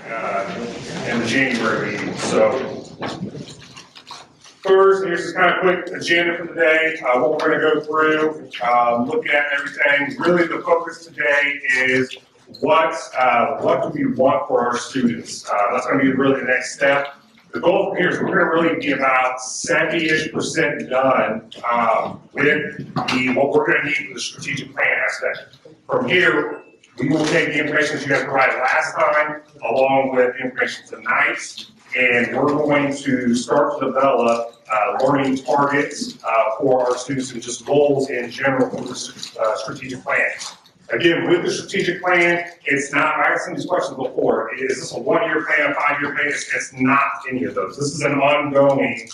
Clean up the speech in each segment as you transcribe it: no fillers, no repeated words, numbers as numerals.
in the January meeting. So first, here's just kind of quick agenda for the day, what we're going to go through, looking at everything. Really the focus today is what do we want for our students? That's going to be really the next step. The goal from here is we're going to really be about 70-ish% done with what we're going to need for the strategic plan aspect. From here, we will take the information that you guys provided last time, along with the information tonight, and we're going to start to develop learning targets for our students and just goals in general for the strategic plan. Again, with the strategic plan, it's not, I asked some of these questions before, is this a 1-year plan, a 5-year plan? It's not any of those. This is an ongoing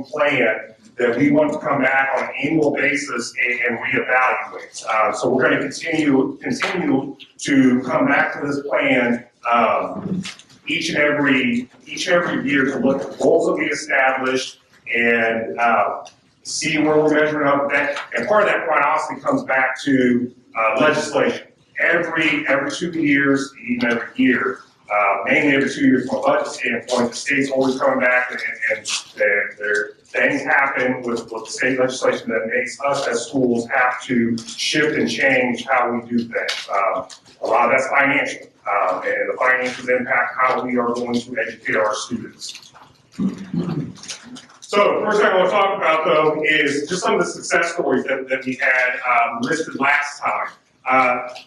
plan that we want to come back on an annual basis and reevaluate. So we're going to continue to come back to this plan each and every year to look at the goals that we established and see where we're measuring up with that. And part of that, quite honestly, comes back to legislation. Every 2 years, even every year, mainly every 2 years from a budget standpoint, the state's always coming back and things happen with the state legislation that makes us as schools have to shift and change how we do things. A lot of that's financial, and the financials impact how we are going to educate our students. So the first thing I want to talk about, though, is just some of the success stories that we had listed last time.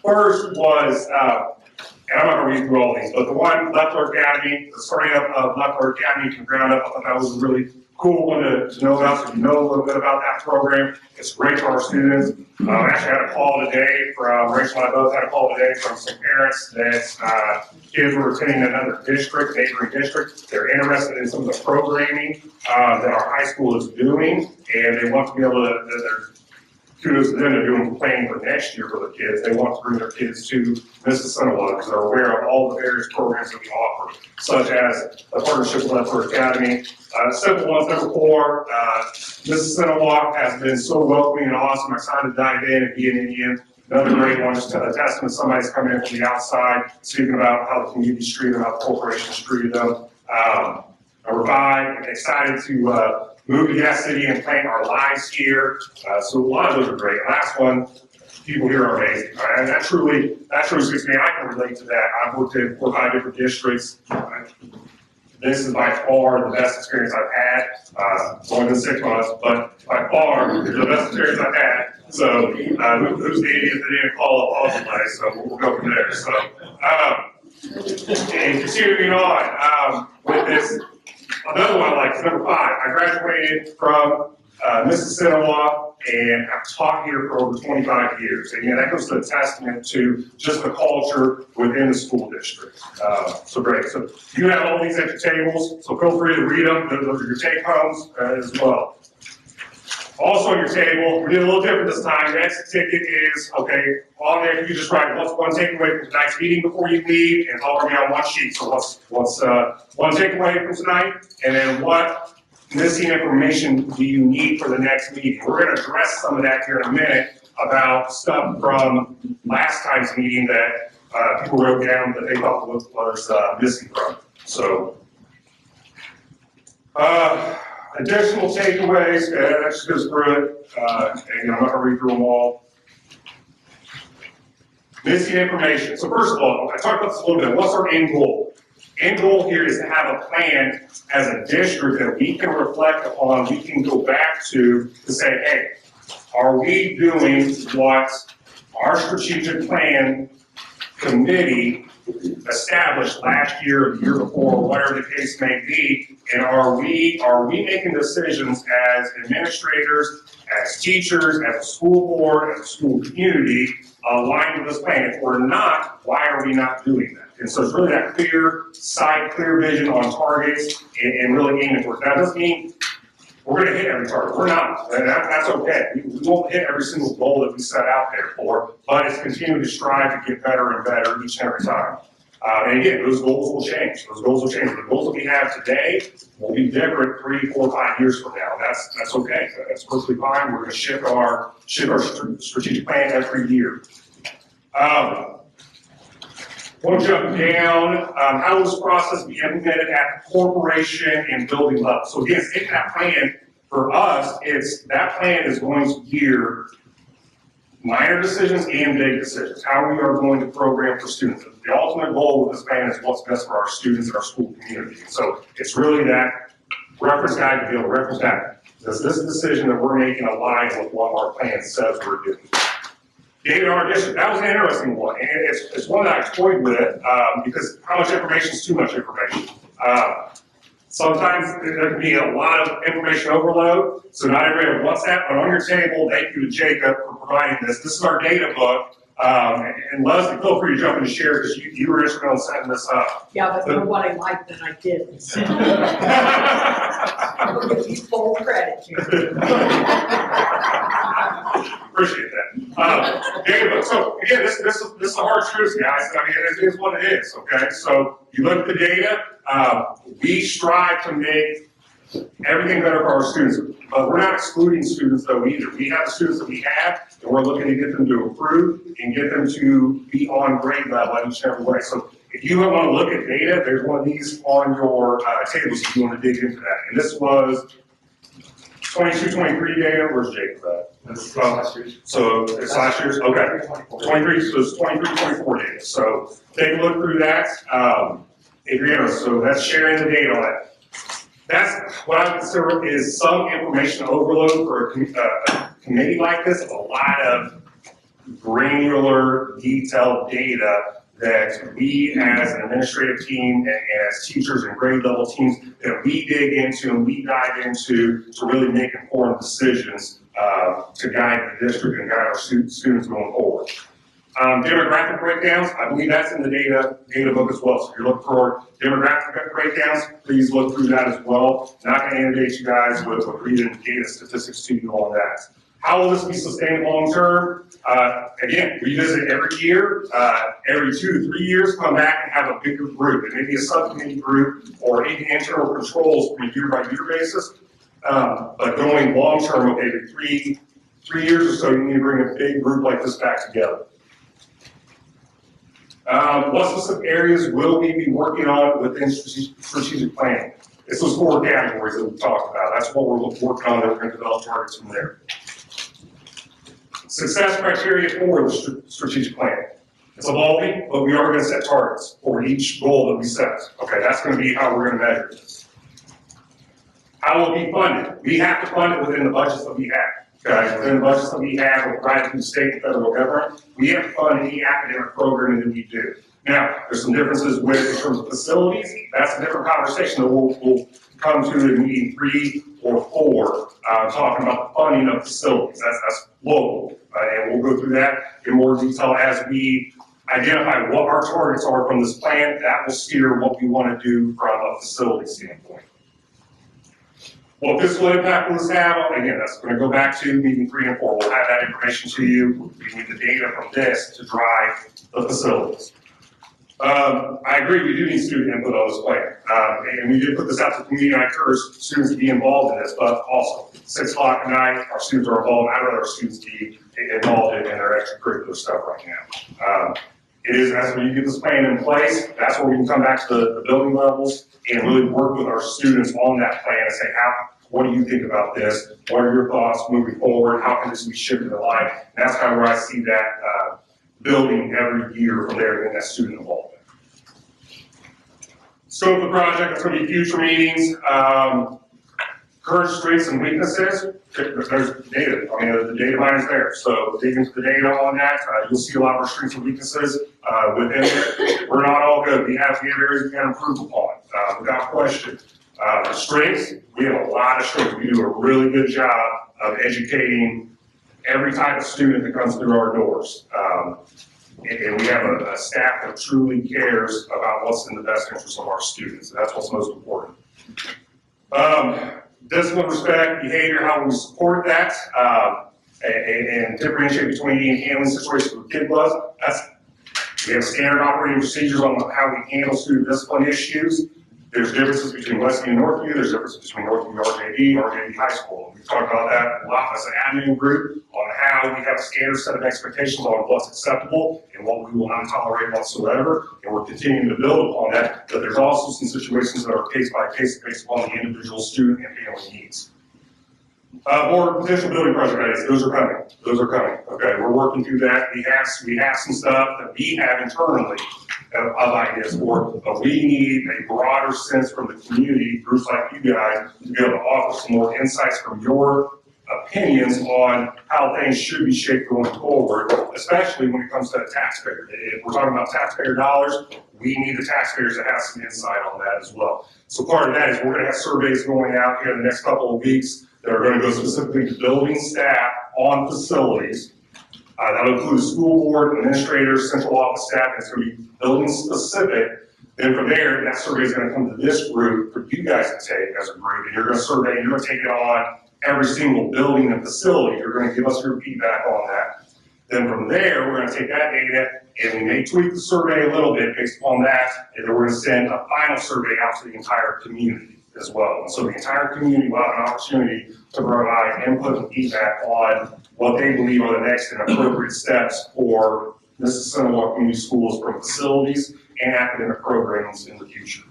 First was, and I'm not going to read through all these, but the one, Leffler Academy, the starting up of Leffler Academy from ground up, I thought that was a really cool one to know about, so you know a little bit about that program. It's great for our students. I actually had a call today from, Rachel and I both had a call today from some parents that kids were attending another district, neighboring district. They're interested in some of the programming that our high school is doing, and they want to be able to, kudos to them, they're doing planning for next year for the kids. They want to bring their kids to Mississinawa because they're aware of all the various programs that we offer, such as the partnership with Leffler Academy. Simple ones, number 4, Mississinawa has been so welcoming and awesome. I'm excited to dive in and be an Indian. Another great one, just a testament, somebody's coming in from the outside, speaking about how the community's treated them, how the corporation's treated them. Number 5, excited to move to Gas City and plant our lives here. So a lot of those are great. Last one, people here are amazing. And that truly speaks to me. I can relate to that. I've worked in 4 or 5 different districts. This is by far the best experience I've had. It's only been 6 months, but by far the best experience I've had. So who's the idiot that didn't call up all the place? So we'll go from there. So and continuing on with this. Another one I like is number 5. I graduated from Mississinawa and I've taught here for over 25 years. And that goes to a testament to just the culture within the school district. So great. So you have all these at your tables, so feel free to read them. Those are your take homes as well. Also on your table, we're doing a little different this time. The exit ticket is, okay, on there you just write what's one takeaway from tonight's meeting before you leave, and it's all going to be on one sheet. So what's one takeaway from tonight, and then what missing information do you need for the next meeting? We're going to address some of that here in a minute about stuff from last time's meeting that people wrote down that they thought was missing from. So, additional takeaways, that just goes through it, and I'm not going to read through them all. Missing information. So first of all, I talked about this a little bit. What's our end goal? End goal here is to have a plan as a district that we can reflect upon, we can go back to say, hey, are we doing what our strategic plan committee established last year or the year before, or whatever the case may be, and are we making decisions as administrators, as teachers, as a school board, as a school community, aligned with this plan? If we're not, why are we not doing that? And so it's really that clear sight, clear vision on targets, and really aiming for it. That doesn't mean we're going to hit every target. We're not, and that's okay. We won't hit every single goal that we set out there for, but it's continuing to strive to get better and better each and every time. And again, those goals will change. The goals that we have today will be different 3, 4, 5 years from now. That's okay. That's perfectly fine. We're going to shift our strategic plan every year. We'll jump down. How will this process be implemented at the corporation and building level? So again, taking that plan, for us, that plan is going to gear minor decisions and big decisions, how we are going to program for students. The ultimate goal with this plan is what's best for our students and our school community. So it's really that reference guide to be able to reference back. Does this decision that we're making align with what our plan says we're doing? Data in our district, that was an interesting one. And it's one that I toyed with because how much information is too much information. Sometimes there can be a lot of information overload, so not everybody wants that, but on your table, thank you to Jacob for providing this. This is our data book, and Leslie, feel free to jump in and share because you were instrumental in setting this up. Yeah, but for what I liked that I didn't. I'll give you full credit here. Appreciate that. Data book. So again, this is the hard truth, guys. I mean, it is what it is. Okay. So you look at the data. We strive to make everything better for our students, but we're not excluding students though either. We have the students that we have, and we're looking to get them to improve and get them to be on grade level in each and every way. So if you want to look at data, there's one of these on your tables if you want to dig into that. And this was 22-23 data. Where's Jacob at? So it's last year's? Okay. 23, so it's 23-24 data. So take a look through that. If you're interested, so that's sharing the data on it. That's what I consider is some information overload for a committee like this. A lot of granular, detailed data that we as an administrative team and as teachers and grade level teams that we dig into and we dive into to really make informed decisions to guide the district and guide our students going forward. Demographic breakdowns, I believe that's in the data book as well. So if you're looking for demographic breakdowns, please look through that as well. Not going to inundate you guys with reading data statistics to you on that. How will this be sustained long term? Again, we visit every year, every 2 to 3 years, come back and have a bigger group. It may be a subcommittee group or even internal controls from a year by year basis. But going long term, okay, 3 years or so, you need to bring a big group like this back together. What specific areas will we be working on within strategic planning? It's those 4 categories that we talked about. That's what we're working on, and we're going to develop targets from there. Success criteria for the strategic plan. It's evolving, but we are going to set targets for each goal that we set. Okay, that's going to be how we're going to measure this. How will it be funded? We have to fund it within the budgets that we have. Okay, within the budgets that we have, we're provided through the state and federal government, we have to fund any academic programming that we do. Now, there's some differences with in terms of facilities. That's a different conversation that we'll come to in meeting 3 or 4, talking about the funding of facilities. That's local, and we'll go through that in more detail as we identify what our targets are from this plan. That will steer what we want to do from a facility standpoint. What fiscal impact will this have? Again, that's going to go back to meeting 3 and 4. We'll have that information to you. We need the data from this to drive the facilities. I agree, we do need student input on this plan. And we did put this out to the community, and I encourage students to be involved in this, but also 6 o'clock at night, our students are involved. I'd rather our students be involved in their extracurricular stuff right now. It is, as we get this plan in place, that's where we can come back to the building levels and really work with our students on that plan and say, what do you think about this? What are your thoughts moving forward? How can this be shifted in life? And that's kind of where I see that building every year from there in that student involvement. Scope of the project, that's going to be future meetings. Current strengths and weaknesses, there's data. I mean, the data mine is there. So dig into the data on that. You'll see a lot of our strengths and weaknesses within it. We're not all good. We have areas we can improve upon, without question. The strengths, we have a lot of strengths. We do a really good job of educating every type of student that comes through our doors. And we have a staff that truly cares about what's in the best interest of our students. And that's what's most important. Discipline, respect, behavior, how we support that, and differentiate between handling situations with kid buzz. We have standard operating procedures on how we handle student discipline issues. There's differences between Westview and Northview. There's differences between Northview and RJD High School. We've talked about that a lot as an admin group on how now we have a standard set of expectations on what's acceptable and what we will not tolerate whatsoever, and we're continuing to build upon that, but there's also some situations that are case by case based upon the individual student and family needs. Or potential building project ideas, those are coming, okay, we're working through that, we have some stuff that we have internally of ideas for, but we need a broader sense from the community, groups like you guys, to be able to offer some more insights from your opinions on how things should be shaped going forward, especially when it comes to the taxpayer. If we're talking about taxpayer dollars, we need the taxpayers to have some insight on that as well. So part of that is we're gonna have surveys going out here in the next couple of weeks that are gonna go specifically to building staff on facilities. That'll include school board, administrators, central office staff, and it's gonna be building specific. Then from there, that survey is gonna come to this group for you guys to take as a group, and you're gonna survey, you're gonna take it on every single building and facility. You're gonna give us your feedback on that. Then from there, we're gonna take that data and we may tweak the survey a little bit based upon that, and then we're gonna send a final survey out to the entire community as well. And so the entire community will have an opportunity to provide input and feedback on what they believe are the next and appropriate steps for Mississippi Community Schools from facilities and academic programs in the future.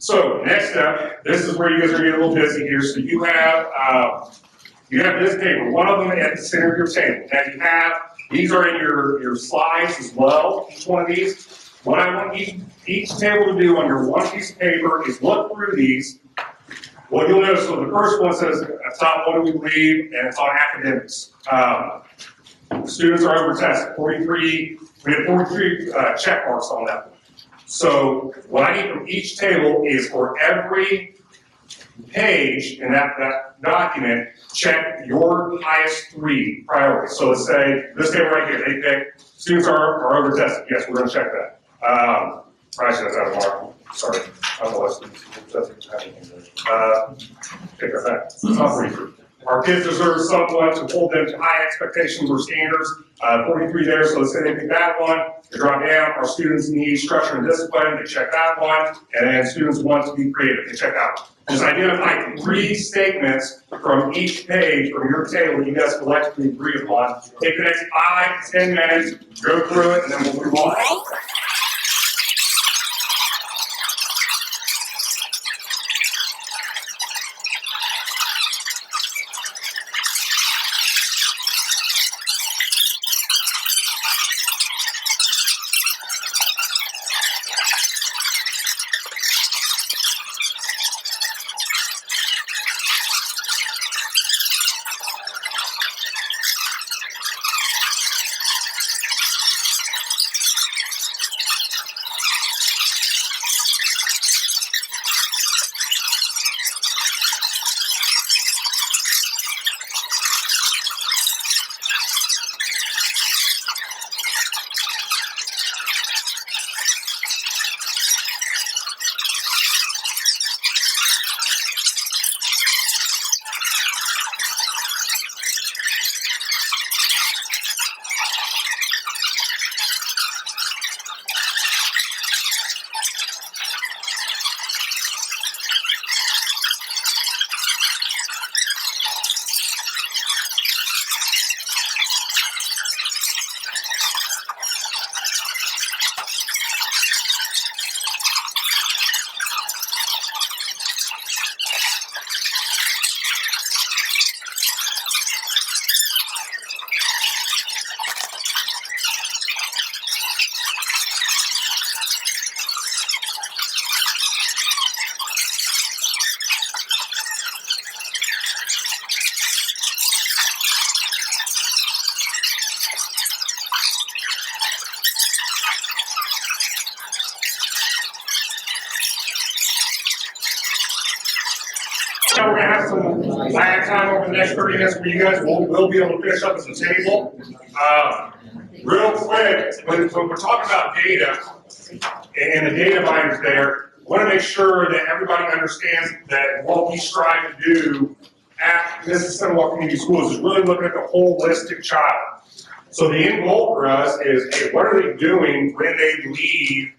So next up, this is where you guys are getting a little busy here. So you have this table, one of them at the center of your table. Now these are in your slides as well, each one of these. What I want each table to do on your one piece of paper is look through these. What you'll notice, so the first one says, at the top, what do we believe, and it's on academics. Students are over tested, 43, we have 43 check marks on that one. So what I need from each table is for every page in that document, check your highest 3 priorities. So let's say, this table right here, they pick, students are over tested, yes, we're gonna check that. I should have done a mark, sorry, I don't know what students, take that back, it's not 43. Our kids deserve someone to hold them to high expectations or standards. 43 there, so let's say they pick that one. They drop down. Our students need structure and discipline. They check that one. And then students want to be creative. They check that one. Just identify 3 statements from each page from your table you guys collectively agree upon. Take the next 5 to 10 minutes, go through it, and then we'll move on. So we're gonna have some lag time over the next 30 minutes where you guys will be able to finish up as a table. Real quick, when we're talking about data and the data miners there, I want to make sure that everybody understands that what we strive to do at Mississippi Community Schools is really looking at the holistic child. So the end goal for us is, hey, what are they doing when they leave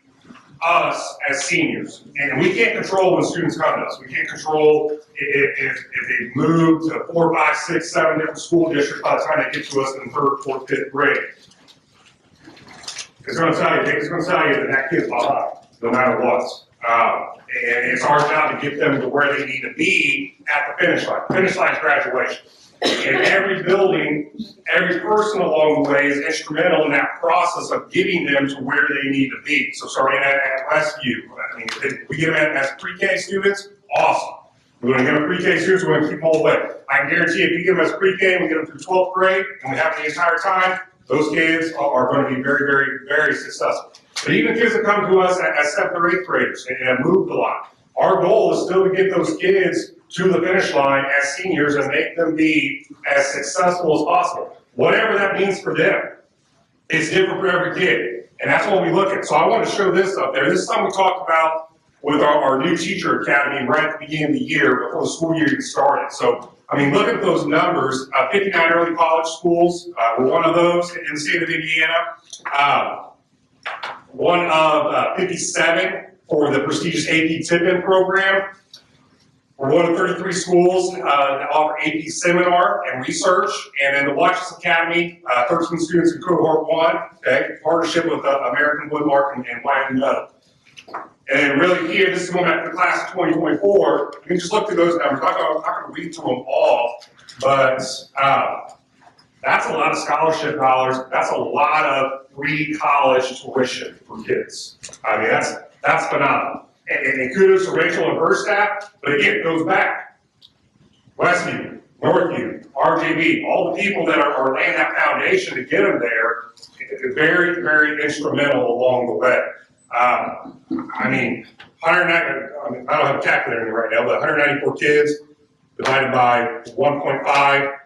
us as seniors. And we can't control when students come to us. We can't control if they move to 4, 5, 6, 7 different school districts by the time they get to us in the 3rd, 4th, 5th grade. It's going to tell you that that kid's behind, no matter what. And it's our job to get them to where they need to be at the finish line. The finish line is graduation. And every building, every person along the way is instrumental in that process of getting them to where they need to be. So starting at Westview, I mean, if we get them as pre-K students, awesome. We're going to get them pre-K students, we're going to keep them all the way. I can guarantee if you give them as pre-K and we get them through 12th grade, and we have the entire time, those kids are going to be very, very, very successful. But even kids that come to us as 7th or 8th graders and have moved a lot, our goal is still to get those kids to the finish line as seniors and make them be as successful as possible. Whatever that means for them, it's different for every kid. And that's what we look at. So I want to show this up there. This is something we talked about with our new teacher academy right at the beginning of the year, before the school year even started. So, I mean, look at those numbers. 59 early college schools, we're one of those in the state of Indiana. One of 57 for the prestigious AP Tippin program. We're one of 33 schools that offer AP seminar and research, and in the Watches Academy, 13 students in cohort 1, okay, partnership with American Woodmark and Wyoming Metal. And really here, this is going back to the class of 2024, you can just look through those numbers. I'm not going to read through them all, but that's a lot of scholarship dollars. That's a lot of free college tuition for kids. I mean, that's phenomenal. And kudos to Rachel and her staff, but again, it goes back. Westview, Northview, RJB, all the people that are laying that foundation to get them there, very, very instrumental along the way. I mean, I don't have a calculator right now, but 194 kids divided by $1.5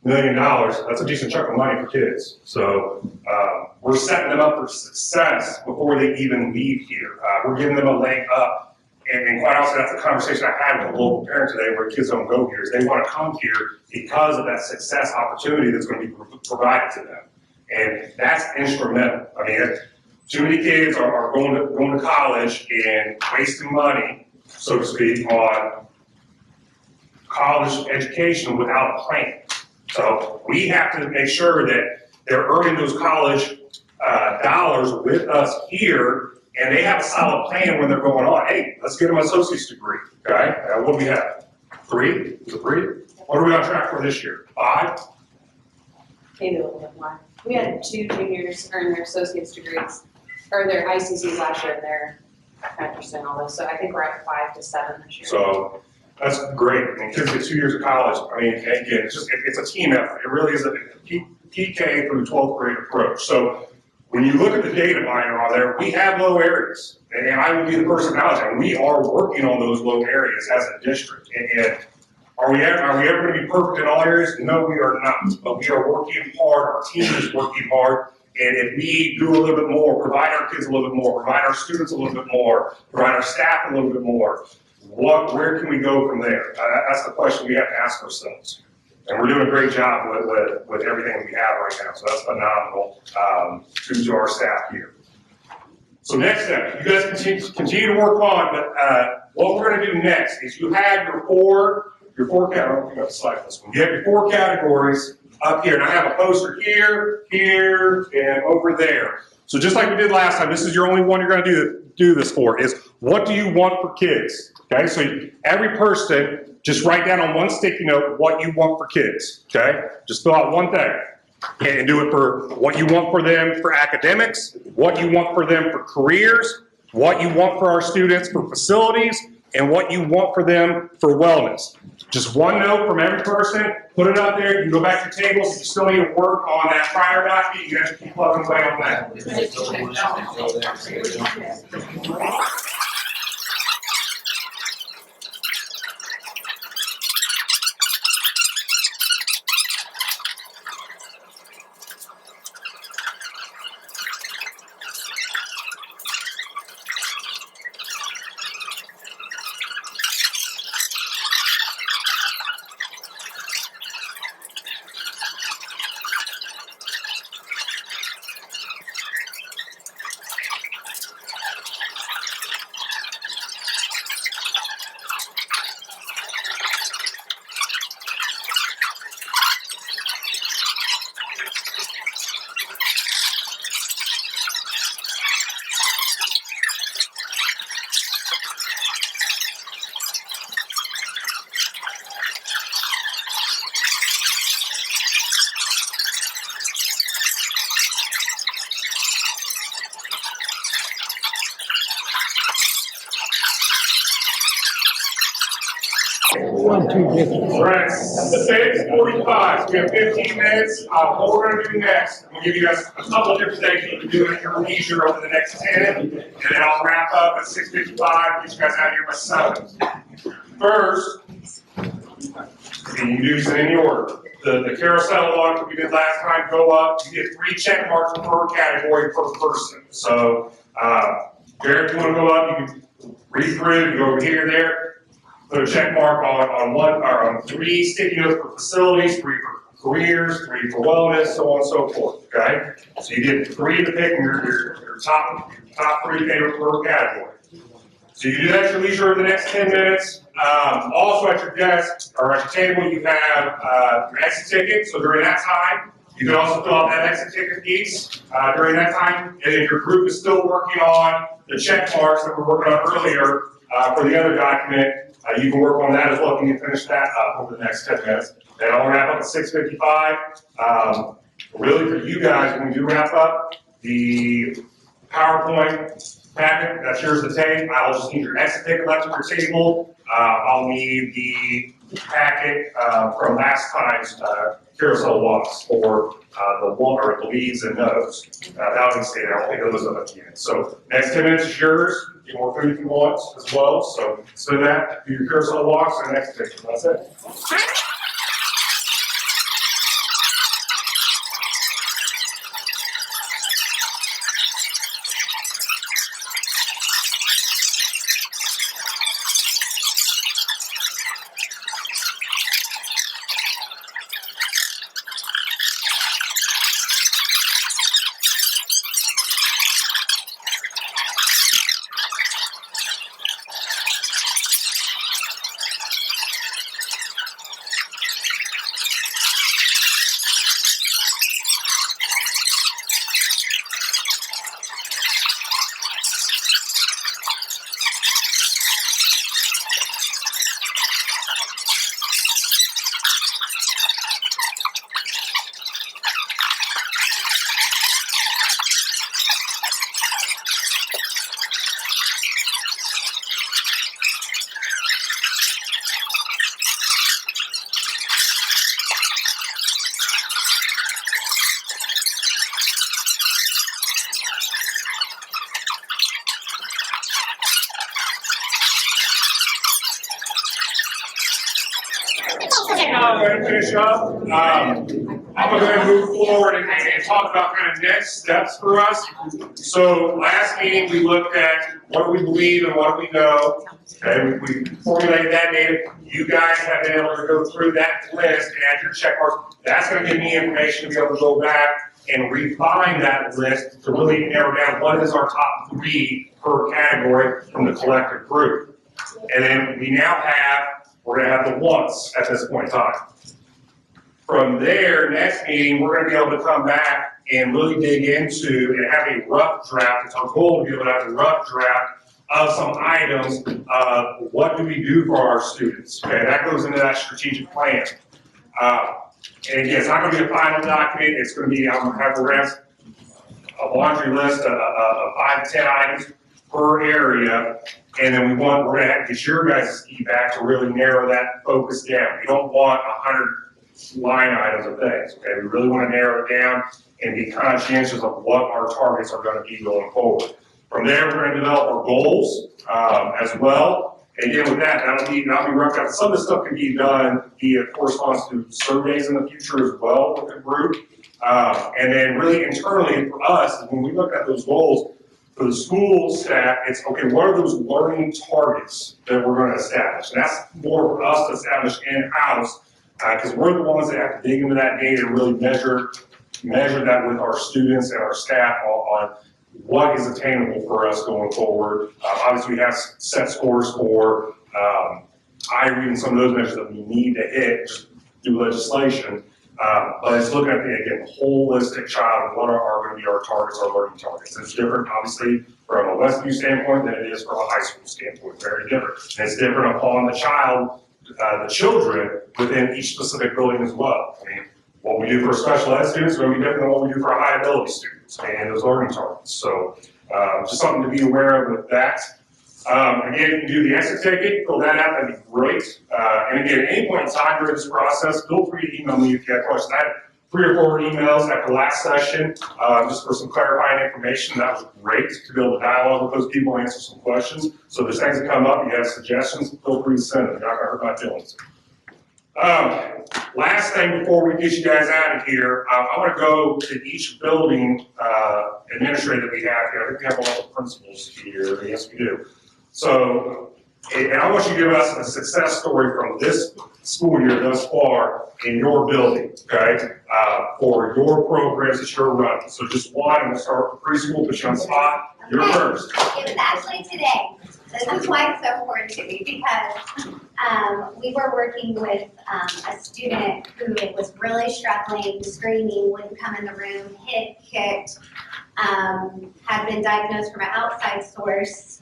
million, that's a decent chunk of money for kids. So we're setting them up for success before they even leave here. We're giving them a leg up. And quite honestly, that's a conversation I had with a local parent today where kids don't go here. Is they want to come here because of that success opportunity that's going to be provided to them. And that's instrumental. I mean, too many kids are going to college and wasting money, so to speak, on college education without a plan. So we have to make sure that they're earning those college dollars with us here, and they have a solid plan when they're going on. Hey, let's get them an associate's degree, okay? What do we have? 3? Is it 3? What are we on track for this year? 5? Maybe a little bit more. We had 2 juniors earn their associate's degrees, or their ICCs last year, and they're kind of pursuing all those. So I think we're at 5 to 7 this year. So that's great. I mean, kids get 2 years of college. I mean, again, it's a team effort. It really is a PK through 12th grade approach. So when you look at the data miner on there, we have low areas. And I will be the person acknowledging, we are working on those low areas as a district. And are we ever going to be perfect in all areas? No, we are not. But we are working hard. Our team is working hard. And if we do a little bit more, provide our kids a little bit more, provide our students a little bit more, provide our staff a little bit more, where can we go from there? That's the question we have to ask ourselves. And we're doing a great job with everything we have right now. So that's phenomenal to our staff here. So next step, you guys continue to work on, but what we're going to do next is you have your four categories. I don't think I've slide this one. You have your 4 categories up here, and I have a poster here, here, and over there. So just like we did last time, this is your only one you're going to do this for, is what do you want for kids? Okay, so every person, just write down on one sticky note what you want for kids, okay? Just fill out one thing. And do it for what you want for them for academics, what you want for them for careers, what you want for our students for facilities, and what you want for them for wellness. Just one note from every person, put it up there, you can go back to your tables, if you still need to work on that prior document, you guys keep plugging away on that. All right, 6:45, we have 15 minutes. What we're gonna do next, we'll give you guys a couple of different things you can do at your leisure over the next 10, and then I'll wrap up at 6:55, get you guys out of here by 7. First, and you do this in any order. The carousel log that we did last time, go up, you get 3 check marks per category per person. So, Jared, if you wanna go up, you can read through, you go over here, there, put a check mark on one, or on 3 sticky notes for facilities, 3 for careers, 3 for wellness, so on and so forth, okay? So you get 3 to pick your top 3 favorite per category. So you can do that at your leisure over the next 10 minutes. Also at your desk or at your table, you have your exit ticket. So during that time, you can also fill out that exit ticket piece during that time. And if your group is still working on the check marks that we're working on earlier for the other document, you can work on that as well. You can finish that up over the next 10 minutes. And I'll wrap up at 6:55. Really for you guys, when we do wrap up, the PowerPoint packet, that's yours to take. I'll just need your exit ticket left at your table. I'll need the packet from last time's carousel walks for the leads and nodes. That'll be stayed. I'll pick those up at the end. So next 10 minutes is yours. Get more food if you want as well. So that, do your carousel walks and next ticket. That's it. I'm going to finish up. I'm going to move forward and talk about kind of next steps for us. So last meeting, we looked at what do we believe and what do we know. Okay, we formulated that data. You guys have been able to go through that list and add your check marks. That's going to give me information to be able to go back and refine that list to really narrow down what is our top 3 per category from the collective group. And then we now have, we're going to have the wants at this point in time. From there, next meeting, we're going to be able to come back and really dig into and have a rough draft. It's our goal to be able to have a rough draft of some items of what do we do for our students. Okay, that goes into that strategic plan. And again, it's not going to be a final document. It's going to be, I'm going to have a laundry list of 5 to 10 items per area. And then we're going to have to get your guys' feedback to really narrow that focus down. We don't want 100 line items of things, okay? We really want to narrow it down and be conscientious of what our targets are going to be going forward. From there, we're going to develop our goals as well. And again, with that, that'll be roughed out. Some of this stuff can be done via correspondence to surveys in the future as well with the group. And then really internally for us, when we look at those goals, for the school staff, it's, okay, what are those learning targets that we're going to establish? And that's more for us to establish in-house, because we're the ones that have to dig into that data and really measure that with our students and our staff on what is attainable for us going forward. Obviously, we have set scores for IREAD and some of those measures that we need to hit just through legislation. But it's looking at the holistic child and what are going to be our targets, our learning targets. It's different, obviously, from a Westview standpoint than it is from a high school standpoint. Very different. And it's different upon the child, the children within each specific building as well. I mean, what we do for special ed students is going to be different than what we do for high ability students and those learning targets. So just something to be aware of with that. Again, you can do the exit ticket, fill that out, that'd be great. And again, at any point in time during this process, feel free to email me if you have questions. I had 3 or 4 emails after last session, just for some clarifying information. That was great to be able to dialogue with those people and answer some questions. So if there's things that come up, you have suggestions, feel free to send them. You're not gonna hurt my feelings. Last thing before we get you guys out of here, I want to go to each building administrator that we have here. I think we have all the principals here. Yes, we do. So, and I want you to give us a success story from this school year thus far in your building, okay? For your programs that you're running. So just one, and we'll start with preschool, put you on the spot. You're first. It was actually today. This is why it's so important to me, because we were working with a student who was really struggling, screaming, wouldn't come in the room, hit, kicked, had been diagnosed from an outside source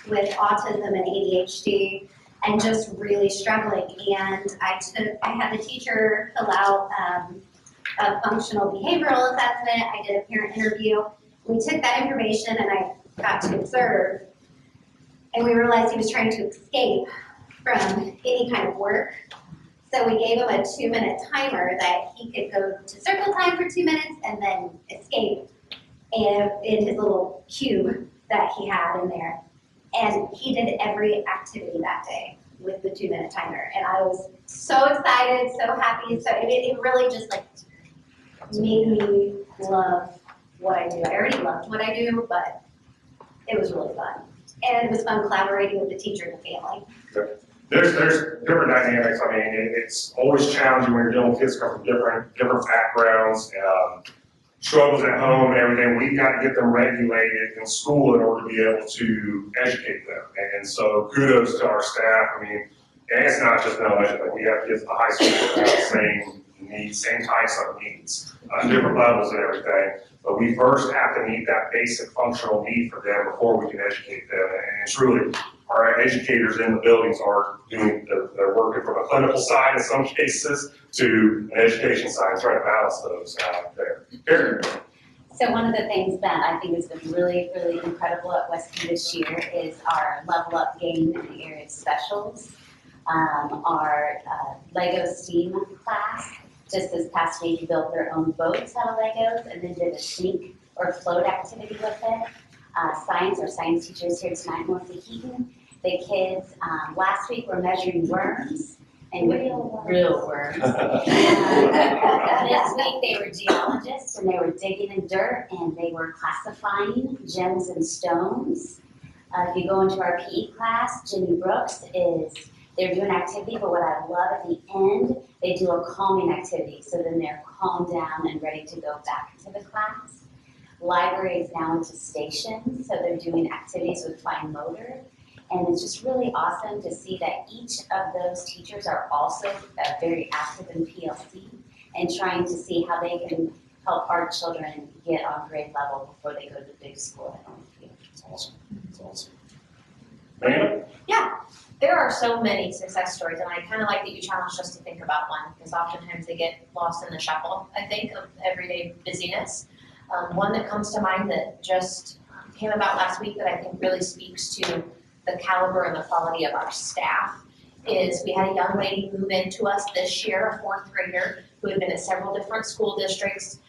with autism and ADHD, and just really struggling. And I had the teacher fill out a functional behavioral assessment. I did a parent interview. We took that information and I got to observe, and we realized he was trying to escape from any kind of work. So we gave him a 2-minute timer that he could go to circle time for 2 minutes and then escape in his little cube that he had in there. And he did every activity that day with the 2-minute timer. And I was so excited, so happy. So it really just like made me love what I do. I already loved what I do, but it was really fun. And it was fun collaborating with the teacher and the family. There's different dynamics. I mean, it's always challenging when you're dealing with kids come from different backgrounds, struggles at home and everything. We've got to get them regulated in school in order to be able to educate them. And so kudos to our staff. I mean, and it's not just elementary, but we have kids at the high school that have the same needs, same types of needs, different levels and everything. But we first have to meet that basic functional need for them before we can educate them. And truly, our educators in the buildings are they're working from a clinical side in some cases to an education side, trying to balance those out there. Karen? So one of the things that I think has been really, really incredible at Westview this year is our level up game in the area of specials. Our Lego STEAM class, just this past week, built their own boats out of Legos and then did a sink or float activity with it. Our science teachers here tonight, Melissa Heaton. The kids last week were measuring worms and real worms. This week they were geologists and they were digging in dirt and they were classifying gems and stones. If you go into our PE class, Jenny Brooks they're doing activity, but what I love at the end, they do a calming activity. So then they're calmed down and ready to go back into the class. Library is now into stations, so they're doing activities with fine motor. And it's just really awesome to see that each of those teachers are also very active in PLC and trying to see how they can help our children get on grade level before they go to big school at Longview. That's awesome. That's awesome. Diana? Yeah, there are so many success stories, and I kind of like that you challenged us to think about one, because oftentimes they get lost in the shuffle, I think, of everyday busyness. One that comes to mind that just came about last week that I think really speaks to the caliber and the quality of our staff is we had a young lady move into us this year, a 4th grader, who had been at several different school districts.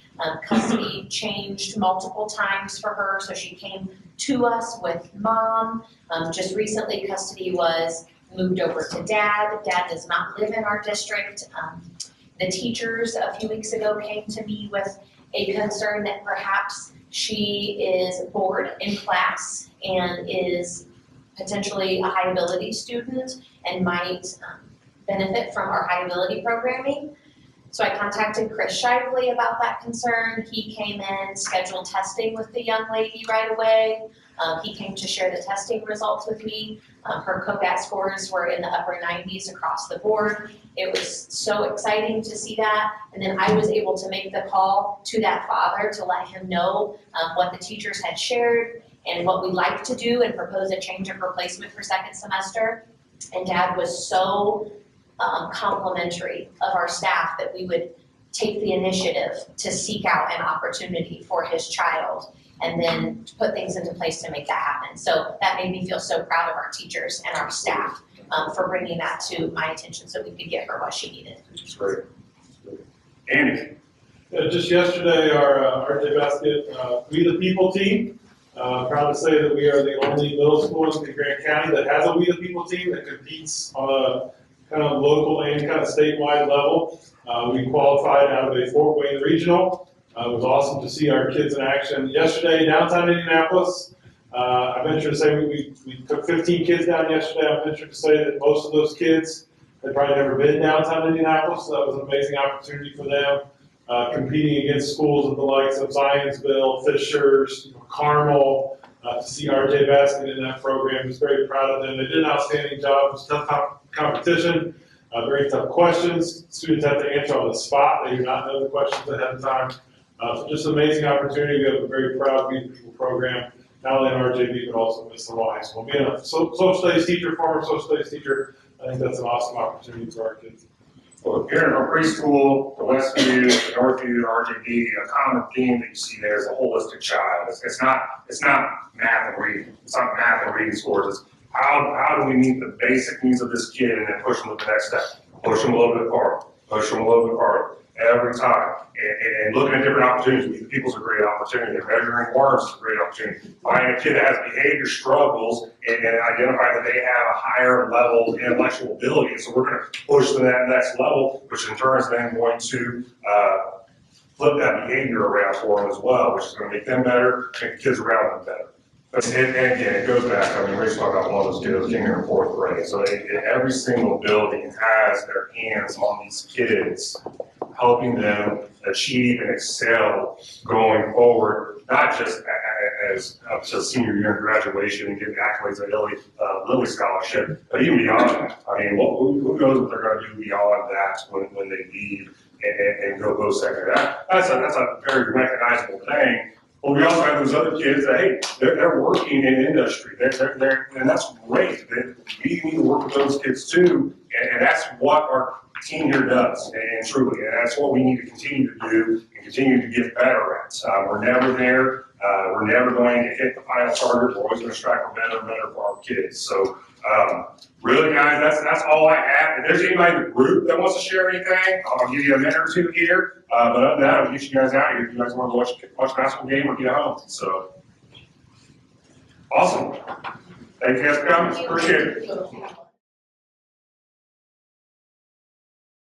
Custody changed multiple times for her, so she came to us with mom. Just recently, custody was moved over to dad. Dad does not live in our district. The teachers a few weeks ago came to me with a concern that perhaps she is bored in class and is potentially a high ability student and might benefit from our high ability programming. So I contacted Chris Shively about that concern. He came in, scheduled testing with the young lady right away. He came to share the testing results with me. Her COGAT scores were in the upper 90s across the board. It was so exciting to see that. And then I was able to make the call to that father to let him know what the teachers had shared and what we'd like to do and propose a change of replacement for second semester. And Dad was so complimentary of our staff that we would take the initiative to seek out an opportunity for his child. and then put things into place to make that happen. So that made me feel so proud of our teachers and our staff for bringing that to my attention so we could get her what she needed. It's great. Andy? Yeah, just yesterday, our RJ Basket We the People team, proud to say that we are the only middle school in Grant County that has a We the People team that competes on a kind of local and kind of statewide level. We qualified out of a Fort Wayne regional. It was awesome to see our kids in action yesterday downtown Indianapolis. I venture to say we took 15 kids down yesterday. I venture to say that most of those kids had probably never been downtown Indianapolis, so that was an amazing opportunity for them. Competing against schools of the likes of Zionsville, Fishers, Carmel, to see RJ Basket in that program. Was very proud of them. They did an outstanding job. It was a tough competition, very tough questions. Students have to answer on the spot. They do not know the questions ahead of time. So just an amazing opportunity. We have a very proud We the People program, not only in RJB, but also in St. High School. Being a social studies teacher, former social studies teacher, I think that's an awesome opportunity for our kids. Well, here in our preschool, the Westview, the Northview, RJB, a common theme that you see there is a holistic child. It's not math and reading. It's not math and reading scores. It's how do we meet the basic needs of this kid and then push them to the next step? Push them a little bit farther. Push them a little bit farther. Every time. And looking at different opportunities. We the People's a great opportunity. Measuring worms is a great opportunity. Finding a kid that has behavior struggles and identify that they have a higher level of intellectual ability. So we're going to push to that next level, which in turn is then going to flip that behavior around for them as well, which is going to make them better, make the kids around them better. And again, it goes back, I mean, Rachel talked about one of those kids came here in fourth grade. So every single building has their hands on these kids, helping them achieve and excel going forward, not just as up to senior year and graduation and getting accolades at Lilly Scholarship, but even beyond that. I mean, who knows what they're going to do beyond that when they leave and go secondary. That's a very recognizable thing. But we also have those other kids that, hey, they're working in industry. And that's great. We need to work with those kids too. And that's what our team here does, and truly. And that's what we need to continue to do and continue to get better at. We're never there. We're never going to hit the final target. We're always going to strive for better and better for our kids. So really, guys, that's all I have. If there's anybody in the group that wants to share anything, I'll give you a minute or two here. But other than that, I'll get you guys out here if you guys want to watch a basketball game or get home. So awesome. Thank you guys for coming. Appreciate it.